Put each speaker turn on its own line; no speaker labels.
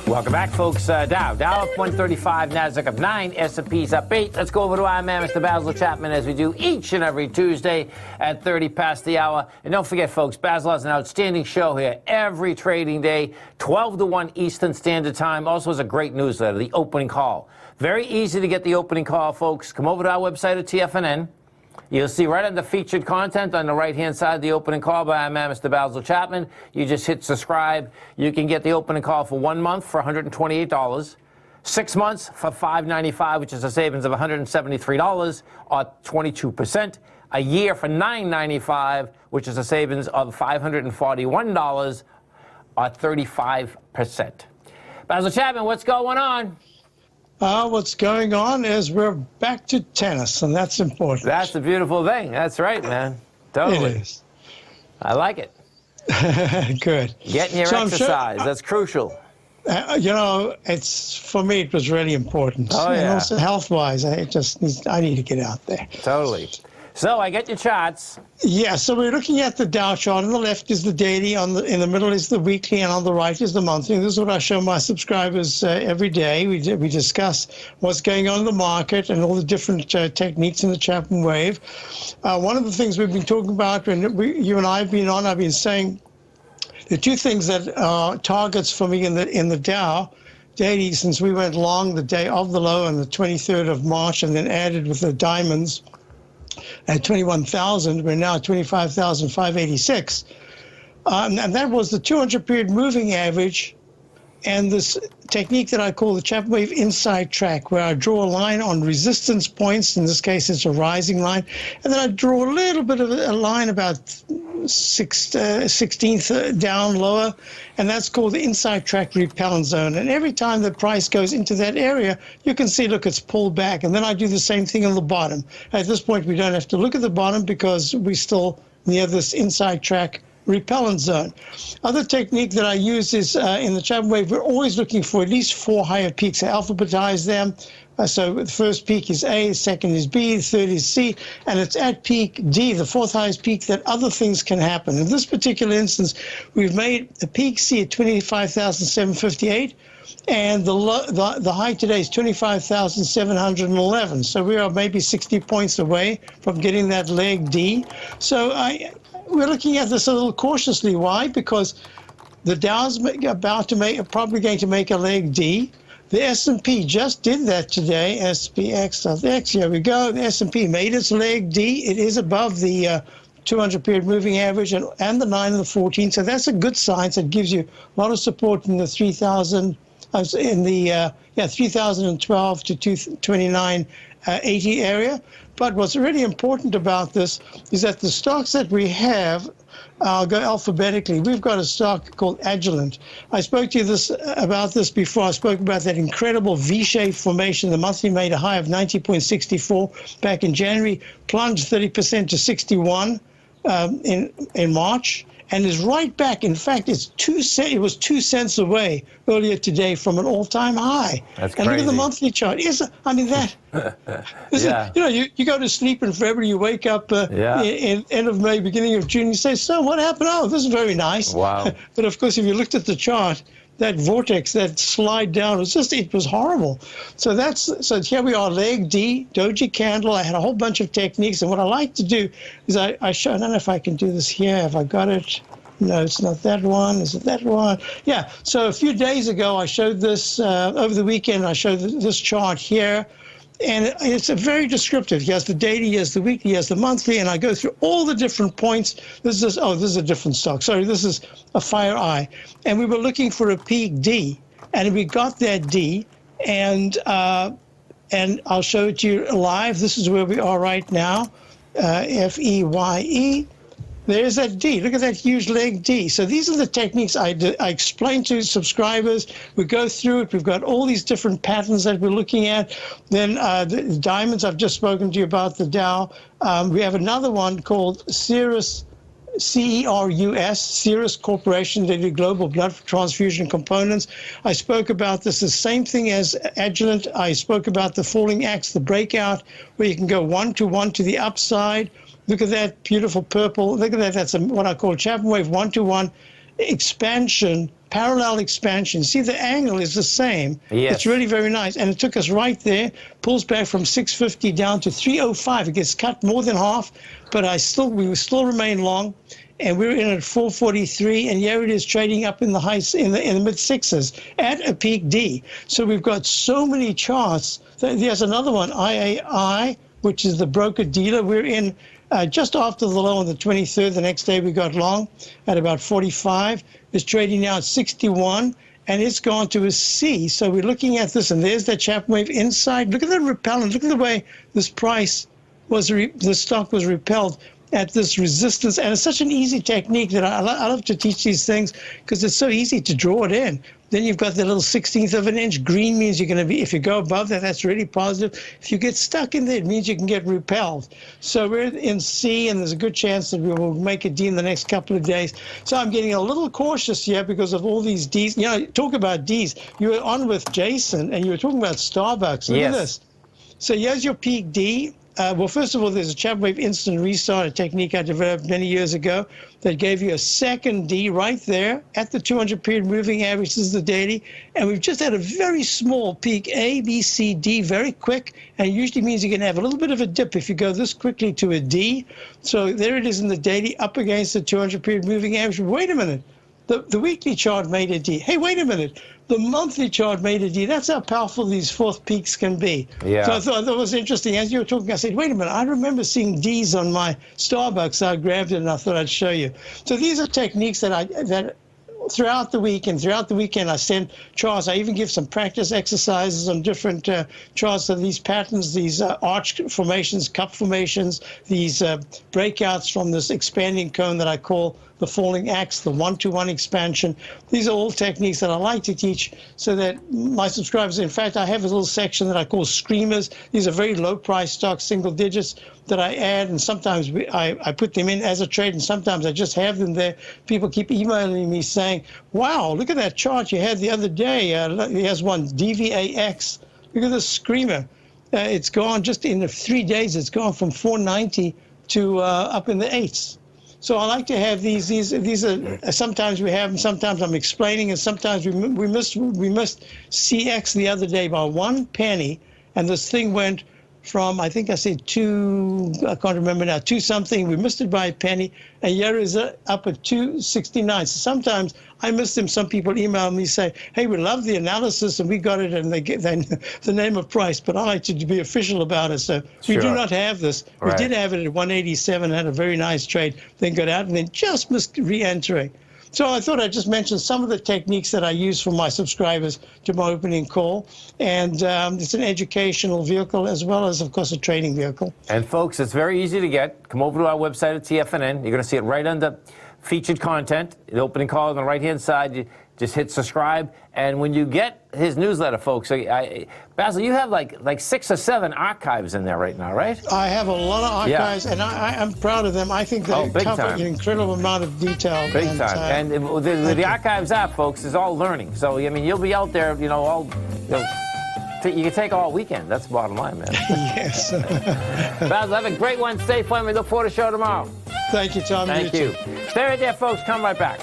Welcome back, folks. Dow up 135, NASDAQ up 9, S&P's up 8. Let's go over to our man, Mr. Basil Chapman, as we do each and every Tuesday at 30 past the hour. And don't forget, folks, Basil has an outstanding show here every trading day, 12 to 1 Eastern Standard Time. Also has a great newsletter, The Opening Call. Very easy to get the opening call, folks. Come over to our website at TFNN. You'll see right under featured content on the right-hand side, the opening call by our man, Mr. Basil Chapman. You just hit subscribe. You can get the opening call for 1 month for $128, 6 months for $595, which is a savings of $173 or 22%, a year for $995, which is a savings of $541 or 35%. Basil Chapman, what's going on?
What's going on is we're back to tennis, and that's important.
That's the beautiful thing. That's right, man. Totally.
It is.
I like it.
Good.
Getting your exercise. That's crucial.
It's for me, it was really important.
Oh, yeah.
And also health-wise, I need to get out there.
Totally. So I get your charts.
Yeah, so we're looking at the Dow chart. On the left is the daily, in the middle is the weekly, and on the right is the monthly. This is what I show my subscribers every day. We discuss what's going on in the market and all the different techniques in the Chapman Wave. One of the things we've been talking about, when you and I have been on, I've been saying the two things that are targets for me in the Dow daily, since we went long the day of the low on the 23rd of March and then added with the diamonds at 21,000, we're now at 25,586. And that was the 200-period moving average and this technique that I call the Chapman Wave inside track, where I draw a line on resistance points. In this case, it's a rising line. And then I draw a little bit of a line about 16th down lower, and that's called the inside track repellent zone. And every time the price goes into that area, you can see, look, it's pulled back. And then I do the same thing on the bottom. At this point, we don't have to look at the bottom because we're still near this inside track repellent zone. Other technique that I use is in the Chapman Wave, we're always looking for at least 4 higher peaks. I alphabetize them. So the first peak is A, the second is B, the third is C, and it's at peak D, the 4th highest peak, that other things can happen. In this particular instance, we've made a peak C at 25,758, and the high today is 25,711. So we are maybe 60 points away from getting that leg D. So we're looking at this a little cautiously. Why? Because the Dow's probably going to make a leg D. The S&P just did that today. SPX.X, here we go. The S&P made its leg D. It is above the 200-period moving average and the 9 and the 14. So that's a good sign. So it gives you a lot of support in the 3,000, 3,012 to 229.80 area. But what's really important about this is that the stocks that we have, I'll go alphabetically. We've got a stock called Agilent. I spoke to you about this before. I spoke about that incredible V-shaped formation. The monthly made a high of 90.64 back in January, plunged 30% to 61 in March, and is right back. In fact, it was 2 cents away earlier today from an all-time high.
That's
and
crazy.
Look at the monthly chart. You go to sleep in February, you wake up in end of May, beginning of June, you say, so what happened? Oh, this is very nice.
Wow.
But of course, if you looked at the chart, that vortex, that slide down, it was horrible. So here we are, leg D, doji candle. I had a whole bunch of techniques, and what I like to do is I show, I don't know if I can do this here. Have I got it? No, it's not that one. Is it that one? Yeah, so a few days ago, I showed this, over the weekend, I showed this chart here. And it's a very descriptive. He has the daily, he has the weekly, he has the monthly, and I go through all the different points. This is a different stock. Sorry, this is a Fire Eye. And we were looking for a peak D, and we got that D, and I'll show it to you live. This is where we are right now, FEYE. There's that D. Look at that huge leg D. So these are the techniques I explain to subscribers. We go through it. We've got all these different patterns that we're looking at. Then the diamonds, I've just spoken to you about the Dow. We have another one called Cirrus, CERUS, Cirrus Corporation. They do global blood transfusion components. I spoke about this, the same thing as Agilent. I spoke about the falling axe, the breakout, where you can go 1-to-1 to the upside. Look at that beautiful purple. Look at that. That's what I call Chapman Wave 1-to-1 expansion parallel expansion. See, the angle is the same.
Yes.
It's really very nice. And it took us right there, pulls back from 650 down to 305. It gets cut more than half, but we still remain long. And we're in at 443, and here it is trading up in the mid sixes at a peak D. So we've got so many charts. There's another one, IAI, which is the broker dealer. We're in just after the low on the 23rd. The next day we got long at about 45. It's trading now at 61, and it's gone to a C. So we're looking at this, and there's that Chapman Wave inside. Look at the repellent. Look at the way this price was, the stock was repelled at this resistance. And it's such an easy technique that I love to teach these things because it's so easy to draw it in. Then you've got the little 16th of an inch. Green means you're going to be, if you go above that, that's really positive. If you get stuck in there, it means you can get repelled. So we're in C, and there's a good chance that we will make a D in the next couple of days. So I'm getting a little cautious here because of all these Ds. You know, talk about Ds. You were on with Jason, and you were talking about Starbucks. Look at this. So here's your peak D. Well, first of all, there's a Chapman Wave instant restart, a technique I developed many years ago that gave you a second D right there at the 200-period moving average. This is the daily. And we've just had a very small peak, A, B, C, D, very quick. And it usually means you're going to have a little bit of a dip if you go this quickly to a D. So there it is in the daily, up against the 200-period moving average. Wait a minute. The weekly chart made a D. Hey, wait a minute. The monthly chart made a D. That's how powerful these fourth peaks can be.
Yeah.
So I thought that was interesting. As you were talking, I said, wait a minute. I remember seeing Ds on my Starbucks. So I grabbed it, and I thought I'd show you. So these are techniques that throughout the week and throughout the weekend, I send charts. I even give some practice exercises on different charts of these patterns, these arch formations, cup formations, these breakouts from this expanding cone that I call the falling axe, the one-to-one expansion. These are all techniques that I like to teach so that my subscribers, in fact, I have a little section that I call screamers. These are very low-price stocks, single digits, that I add, and sometimes I put them in as a trade, and sometimes I just have them there. People keep emailing me saying, wow, look at that chart you had the other day. Here's one, DVAX. Look at this screamer. It's gone just in 3 days. It's gone from 490 to up in the 8s. So I like to have these are sometimes we have them, sometimes I'm explaining, and sometimes we missed CX the other day by 1 penny, and this thing went from, I think I said I can't remember now, 2 something. We missed it by a penny, and here is up at 269. So sometimes I miss them. Some people email me, say, hey, we love the analysis, and we got it, and they get the name of price, but I like to be official about it. So we do not have this.
Right.
We did have it at 187, had a very nice trade, then got out, and then just missed re-entering. So I thought I'd just mention some of the techniques that I use for my subscribers to my opening call. And it's an educational vehicle as well as, of course, a trading vehicle.
And, folks, it's very easy to get. Come over to our website at TFNN. You're going to see it right under featured content, the opening call on the right-hand side. You just hit subscribe. And when you get his newsletter, folks, Basil, you have like 6 or 7 archives in there right now, right?
I have a lot of archives, and I'm proud of them. I think they cover an incredible amount of detail.
Big time. And the archives app, folks, is all learning. So, I mean, you'll be out there, you can take all weekend. That's the bottom line, man.
Yes.
Basil, have a great one. Stay fun. We look forward to the show tomorrow.
Thank you, Tom.
Thank you. Stay right there, folks. Come right back.